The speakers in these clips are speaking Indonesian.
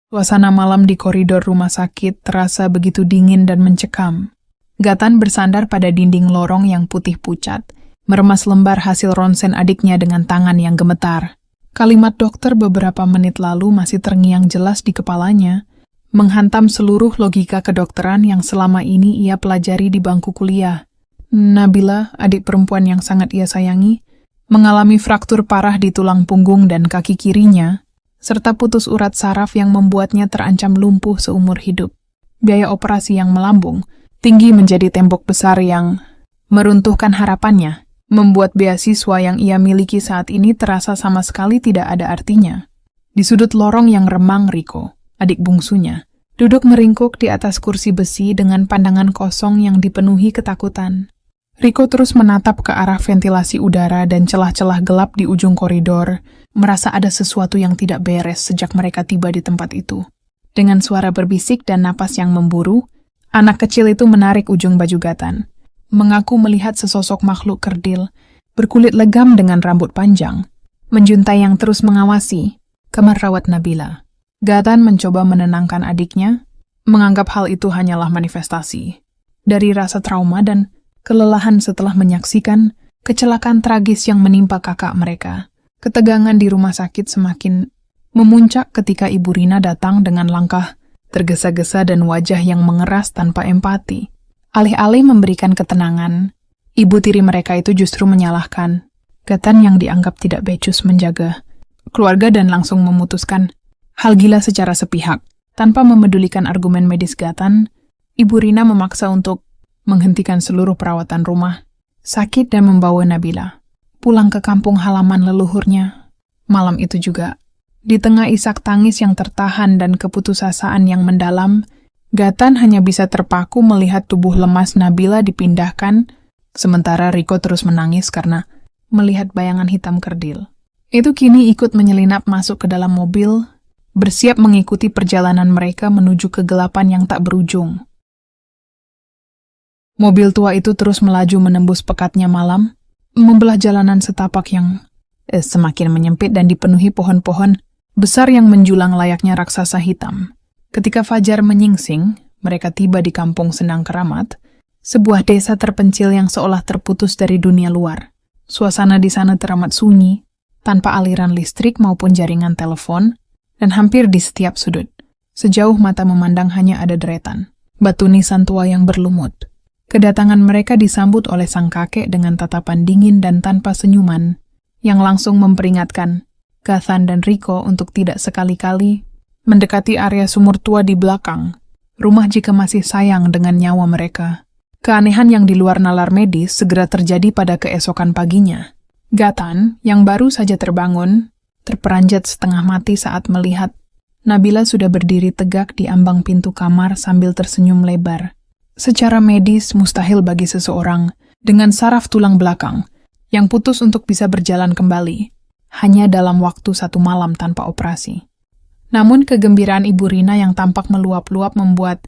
Suasana malam di koridor rumah sakit terasa begitu dingin dan mencekam. Gatan bersandar pada dinding lorong yang putih pucat, meremas lembar hasil ronsen adiknya dengan tangan yang gemetar. Kalimat dokter beberapa menit lalu masih terngiang jelas di kepalanya, menghantam seluruh logika kedokteran yang selama ini ia pelajari di bangku kuliah. Nabila, adik perempuan yang sangat ia sayangi, mengalami fraktur parah di tulang punggung dan kaki kirinya, serta putus urat saraf yang membuatnya terancam lumpuh seumur hidup. Biaya operasi yang melambung, tinggi menjadi tembok besar yang meruntuhkan harapannya, membuat beasiswa yang ia miliki saat ini terasa sama sekali tidak ada artinya. Di sudut lorong yang remang, Riko, adik bungsunya, duduk meringkuk di atas kursi besi dengan pandangan kosong yang dipenuhi ketakutan. Riko terus menatap ke arah ventilasi udara dan celah-celah gelap di ujung koridor, merasa ada sesuatu yang tidak beres sejak mereka tiba di tempat itu. Dengan suara berbisik dan napas yang memburu, anak kecil itu menarik ujung baju Gatan, mengaku melihat sesosok makhluk kerdil, berkulit legam dengan rambut panjang, menjuntai yang terus mengawasi kamar rawat Nabila. Gatan mencoba menenangkan adiknya, menganggap hal itu hanyalah manifestasi dari rasa trauma dan kelelahan setelah menyaksikan kecelakaan tragis yang menimpa kakak mereka. Ketegangan di rumah sakit semakin memuncak ketika Ibu Rina datang dengan langkah tergesa-gesa dan wajah yang mengeras tanpa empati. Alih-alih memberikan ketenangan, ibu tiri mereka itu justru menyalahkan Gatan yang dianggap tidak becus menjaga keluarga dan langsung memutuskan hal gila secara sepihak. Tanpa memedulikan argumen medis Gatan, Ibu Rina memaksa untuk menghentikan seluruh perawatan rumah sakit dan membawa Nabila pulang ke kampung halaman leluhurnya. Malam itu juga, di tengah isak tangis yang tertahan dan keputusasaan yang mendalam, Gatan hanya bisa terpaku melihat tubuh lemas Nabila dipindahkan, sementara Riko terus menangis karena melihat bayangan hitam kerdil. Itu kini ikut menyelinap masuk ke dalam mobil, bersiap mengikuti perjalanan mereka menuju kegelapan yang tak berujung. Mobil tua itu terus melaju menembus pekatnya malam, membelah jalanan setapak yang semakin menyempit dan dipenuhi pohon-pohon besar yang menjulang layaknya raksasa hitam. Ketika fajar menyingsing, mereka tiba di Kampung Sendang Keramat, sebuah desa terpencil yang seolah terputus dari dunia luar. Suasana di sana teramat sunyi, tanpa aliran listrik maupun jaringan telepon, dan hampir di setiap sudut. Sejauh mata memandang hanya ada deretan batu nisan tua yang berlumut. Kedatangan mereka disambut oleh sang kakek dengan tatapan dingin dan tanpa senyuman, yang langsung memperingatkan Gatan dan Riko untuk tidak sekali-kali mendekati area sumur tua di belakang rumah jika masih sayang dengan nyawa mereka. Keanehan yang di luar nalar medis segera terjadi pada keesokan paginya. Gatan, yang baru saja terbangun, terperanjat setengah mati saat melihat Nabila sudah berdiri tegak di ambang pintu kamar sambil tersenyum lebar. Secara medis mustahil bagi seseorang dengan saraf tulang belakang yang putus untuk bisa berjalan kembali, hanya dalam waktu 1 malam tanpa operasi. Namun kegembiraan Ibu Rina yang tampak meluap-luap membuat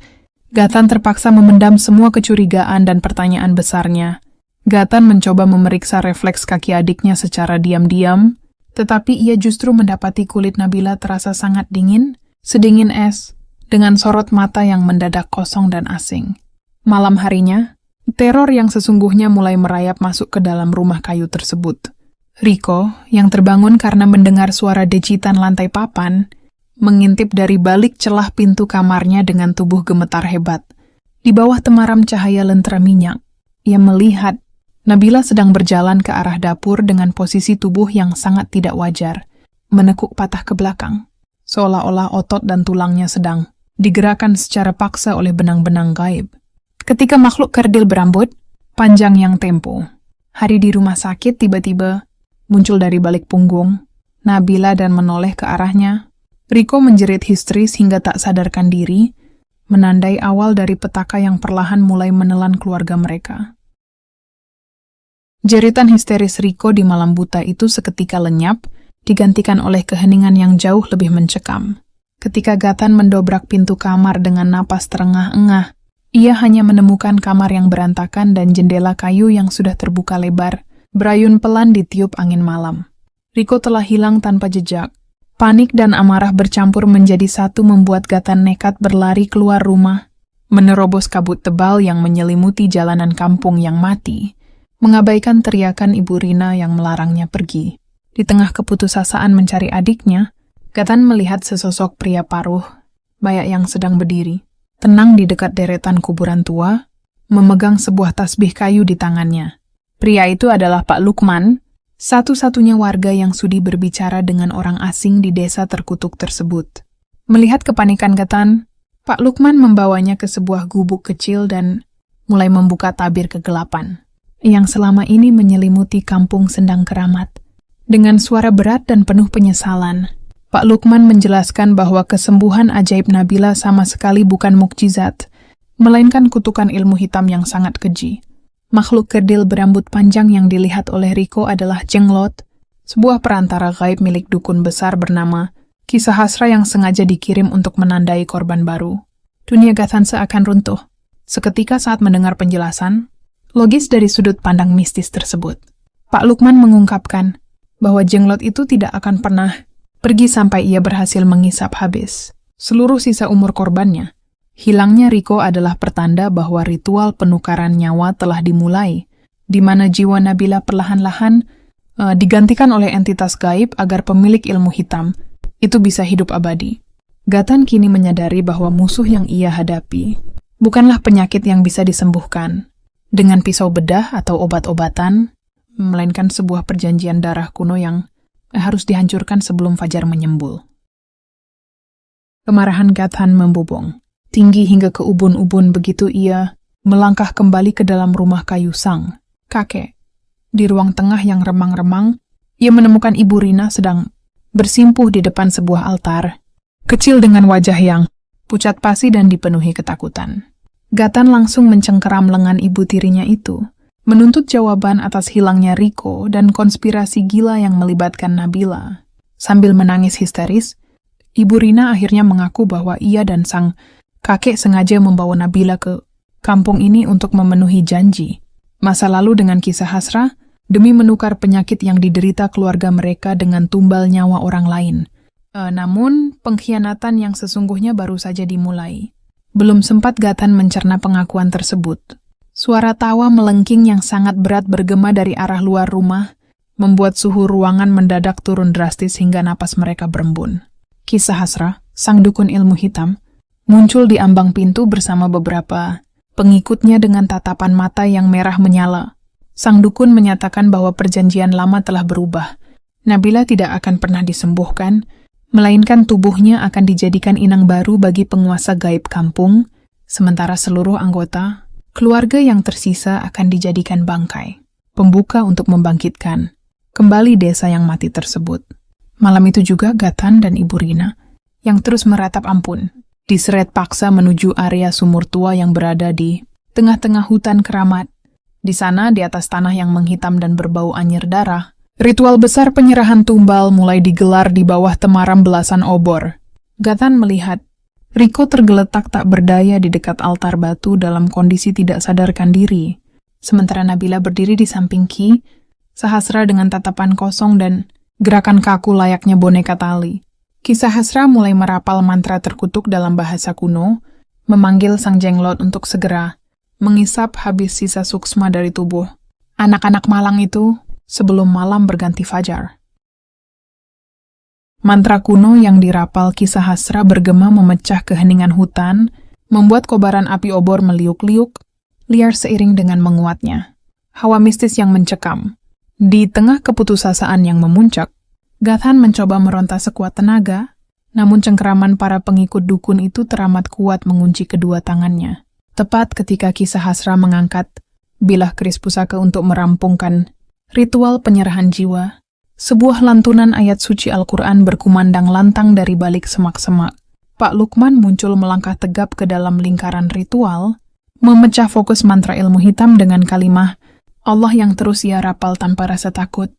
Gatan terpaksa memendam semua kecurigaan dan pertanyaan besarnya. Gatan mencoba memeriksa refleks kaki adiknya secara diam-diam, tetapi ia justru mendapati kulit Nabila terasa sangat dingin, sedingin es, dengan sorot mata yang mendadak kosong dan asing. Malam harinya, teror yang sesungguhnya mulai merayap masuk ke dalam rumah kayu tersebut. Riko, yang terbangun karena mendengar suara dejitan lantai papan, mengintip dari balik celah pintu kamarnya dengan tubuh gemetar hebat. Di bawah temaram cahaya lentera minyak, ia melihat Nabila sedang berjalan ke arah dapur dengan posisi tubuh yang sangat tidak wajar, menekuk patah ke belakang, seolah-olah otot dan tulangnya sedang digerakkan secara paksa oleh benang-benang gaib. Ketika makhluk kerdil berambut panjang yang tempo hari di rumah sakit tiba-tiba muncul dari balik punggung Nabila dan menoleh ke arahnya, Riko menjerit histeris hingga tak sadarkan diri, menandai awal dari petaka yang perlahan mulai menelan keluarga mereka. Jeritan histeris Riko di malam buta itu seketika lenyap, digantikan oleh keheningan yang jauh lebih mencekam. Ketika Gatan mendobrak pintu kamar dengan napas terengah-engah, ia hanya menemukan kamar yang berantakan dan jendela kayu yang sudah terbuka lebar, berayun pelan ditiup angin malam. Riko telah hilang tanpa jejak. Panik dan amarah bercampur menjadi satu membuat Gatan nekat berlari keluar rumah, menerobos kabut tebal yang menyelimuti jalanan kampung yang mati, mengabaikan teriakan Ibu Rina yang melarangnya pergi. Di tengah keputusasaan mencari adiknya, Gatan melihat sesosok pria paruh, bayak yang sedang berdiri, tenang di dekat deretan kuburan tua, memegang sebuah tasbih kayu di tangannya. Pria itu adalah Pak Lukman, satu-satunya warga yang sudi berbicara dengan orang asing di desa terkutuk tersebut. Melihat kepanikan Gatan, Pak Lukman membawanya ke sebuah gubuk kecil dan mulai membuka tabir kegelapan yang selama ini menyelimuti kampung Sendang Keramat. Dengan suara berat dan penuh penyesalan, Pak Lukman menjelaskan bahwa kesembuhan ajaib Nabila sama sekali bukan mukjizat, melainkan kutukan ilmu hitam yang sangat keji. Makhluk kerdil berambut panjang yang dilihat oleh Riko adalah Jenglot, sebuah perantara gaib milik dukun besar bernama Kisah Hasra yang sengaja dikirim untuk menandai korban baru. Dunia Gatan seakan runtuh. Seketika saat mendengar penjelasan, logis dari sudut pandang mistis tersebut, Pak Lukman mengungkapkan bahwa Jenglot itu tidak akan pernah pergi sampai ia berhasil mengisap habis seluruh sisa umur korbannya. Hilangnya Riko adalah pertanda bahwa ritual penukaran nyawa telah dimulai, di mana jiwa Nabila perlahan-lahan digantikan oleh entitas gaib agar pemilik ilmu hitam itu bisa hidup abadi. Gatan kini menyadari bahwa musuh yang ia hadapi bukanlah penyakit yang bisa disembuhkan dengan pisau bedah atau obat-obatan, melainkan sebuah perjanjian darah kuno yang harus dihancurkan sebelum fajar menyembul. Kemarahan Gatan membubung tinggi hingga ke ubun-ubun begitu ia melangkah kembali ke dalam rumah kayu sang kakek. Di ruang tengah yang remang-remang, ia menemukan Ibu Rina sedang bersimpuh di depan sebuah altar, kecil dengan wajah yang pucat pasi dan dipenuhi ketakutan. Gatan langsung mencengkeram lengan ibu tirinya itu, menuntut jawaban atas hilangnya Riko dan konspirasi gila yang melibatkan Nabila. Sambil menangis histeris, Ibu Rina akhirnya mengaku bahwa ia dan sang kakek sengaja membawa Nabila ke kampung ini untuk memenuhi janji masa lalu dengan Kisah Hasra demi menukar penyakit yang diderita keluarga mereka dengan tumbal nyawa orang lain. Namun, pengkhianatan yang sesungguhnya baru saja dimulai. Belum sempat Gatan mencerna pengakuan tersebut, suara tawa melengking yang sangat berat bergema dari arah luar rumah, membuat suhu ruangan mendadak turun drastis hingga napas mereka berembun. Kisah Hasra, sang dukun ilmu hitam, muncul di ambang pintu bersama beberapa pengikutnya dengan tatapan mata yang merah menyala. Sang dukun menyatakan bahwa perjanjian lama telah berubah. Nabila tidak akan pernah disembuhkan, melainkan tubuhnya akan dijadikan inang baru bagi penguasa gaib kampung, sementara seluruh anggota keluarga yang tersisa akan dijadikan bangkai, pembuka untuk membangkitkan kembali desa yang mati tersebut. Malam itu juga Gatan dan Ibu Rina, yang terus meratap ampun, diseret paksa menuju area sumur tua yang berada di tengah-tengah hutan keramat. Di sana, di atas tanah yang menghitam dan berbau anyir darah, ritual besar penyerahan tumbal mulai digelar di bawah temaram belasan obor. Gatan melihat Riko tergeletak tak berdaya di dekat altar batu dalam kondisi tidak sadarkan diri, sementara Nabila berdiri di samping Ki, Sahasra dengan tatapan kosong dan gerakan kaku layaknya boneka tali. Kisah Hasra mulai merapal mantra terkutuk dalam bahasa kuno, memanggil sang Jenglot untuk segera mengisap habis sisa suksma dari tubuh anak-anak malang itu sebelum malam berganti fajar. Mantra kuno yang dirapal Kisah Hasra bergema memecah keheningan hutan, membuat kobaran api obor meliuk-liuk, liar seiring dengan menguatnya hawa mistis yang mencekam. Di tengah keputusasaan yang memuncak, Gatan mencoba meronta sekuat tenaga, namun cengkeraman para pengikut dukun itu teramat kuat mengunci kedua tangannya. Tepat ketika Kisah Hasra mengangkat bilah keris pusaka untuk merampungkan ritual penyerahan jiwa, sebuah lantunan ayat suci Al-Quran berkumandang lantang dari balik semak-semak. Pak Lukman muncul melangkah tegap ke dalam lingkaran ritual, memecah fokus mantra ilmu hitam dengan kalimah Allah yang terus ia rapal tanpa rasa takut.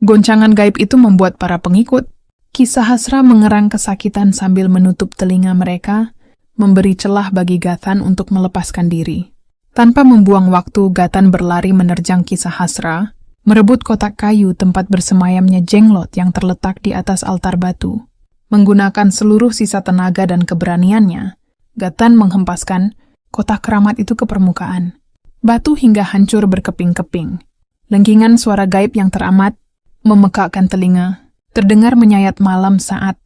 Goncangan gaib itu membuat para pengikut Kisah Hasra mengerang kesakitan sambil menutup telinga mereka, memberi celah bagi Gatan untuk melepaskan diri. Tanpa membuang waktu, Gatan berlari menerjang Kisah Hasra, merebut kotak kayu tempat bersemayamnya Jenglot yang terletak di atas altar batu. Menggunakan seluruh sisa tenaga dan keberaniannya, Gatan menghempaskan kotak keramat itu ke permukaan. Batu hingga hancur berkeping-keping. Lengkingan suara gaib yang teramat memekakkan telinga, terdengar menyayat malam saat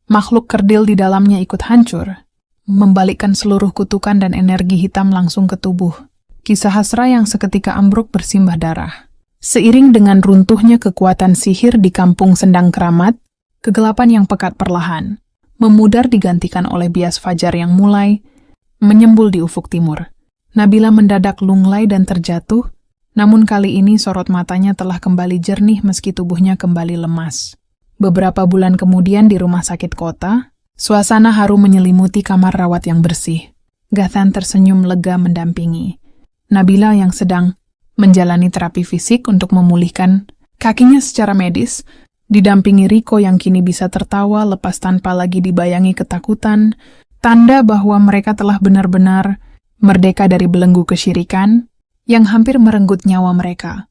makhluk kerdil di dalamnya ikut hancur, membalikkan seluruh kutukan dan energi hitam langsung ke tubuh. Kisah hasra yang seketika ambruk bersimbah darah. Seiring dengan runtuhnya kekuatan sihir di kampung Sendang Keramat, kegelapan yang pekat perlahan memudar digantikan oleh bias fajar yang mulai menyembul di ufuk timur. Nabila mendadak lunglai dan terjatuh, namun kali ini sorot matanya telah kembali jernih meski tubuhnya kembali lemas. Beberapa bulan kemudian di rumah sakit kota, suasana haru menyelimuti kamar rawat yang bersih. Gatan tersenyum lega mendampingi Nabila yang sedang menjalani terapi fisik untuk memulihkan kakinya secara medis, didampingi Riko yang kini bisa tertawa lepas tanpa lagi dibayangi ketakutan, tanda bahwa mereka telah benar-benar merdeka dari belenggu kesyirikan yang hampir merenggut nyawa mereka.